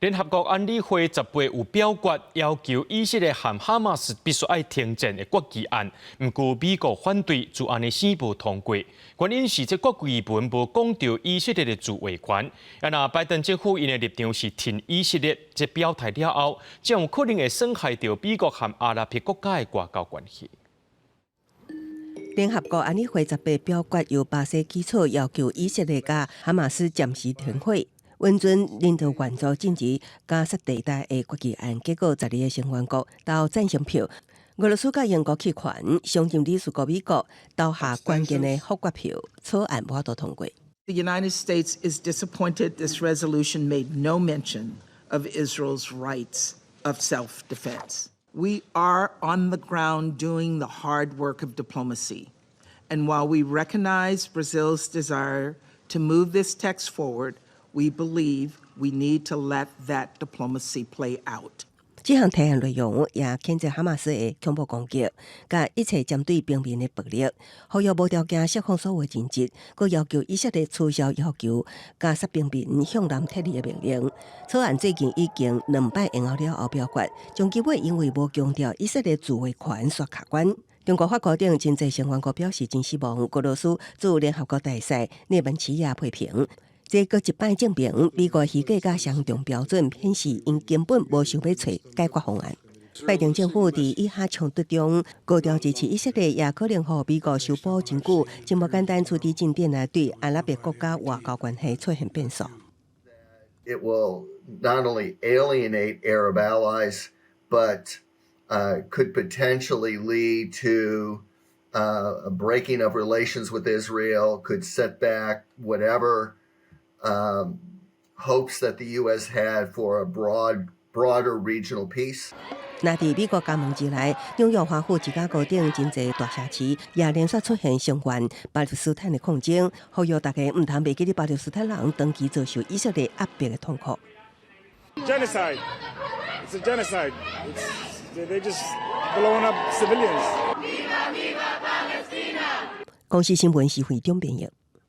联合国安理会10月有表决要求以色列和哈马斯必须要停战的决议案，不过美国反对，就安尼宣布通过。原因是这决议文无讲到以色列的自卫权。那拜登政府因的立场是挺以色列，这表态了后，将有可能会损害到美国和阿拉伯国家的外交关系。联合国安理会10月表决由巴西起草，要求以色列甲哈马斯暂时停火。温准领导援助进入加沙地带的决议案，结果12个成员国投赞成票，俄罗斯甲英国弃权，上任理事国美国投下关键的否决票，草案无法度通过。The United States is disappointed this resolution made no mention of Israel's rights of self-defense. We are on the ground doing the hard work of diplomacy. And while we recognize Brazil's desire to move this text forward, we believe we need to let that diplomacy play out. 这项提案内容也谴责哈马斯的恐怖攻击，甲一切针对平民的暴力，呼吁无条件释放所有人质，佮要求以色列取消要求加沙平民向南撤离的命令。草案最近已经2摆延后了后表决，终结尾因为无强调以色列自卫权煞卡关。中国法国等真侪成员国表示真失望，俄罗斯驻联合国大使涅文齐亚批评。这个一摆证明，美国虚假甲双重标准，显示因根本无想要找解决方案。拜登政府伫以哈冲突中高调支持以色列，也可能让美国修补真久，真无简单处理进展来对阿拉伯国家外交关系出现变数。It will not only alienate Arab allies, but could potentially lead to a breaking of relations with Israel, could set back whatever hopes that the U.S. had for a broader regional peace. 那伫美国加盟之内，纽约华府芝加哥等真侪大城市也连续出现声援巴勒斯坦的抗争，呼吁大家唔通袂记哩巴勒斯坦人长期遭受以色列压迫的痛苦。Genocide. It's a genocide. They're just blowing up civilians. 公视新闻是会中编译。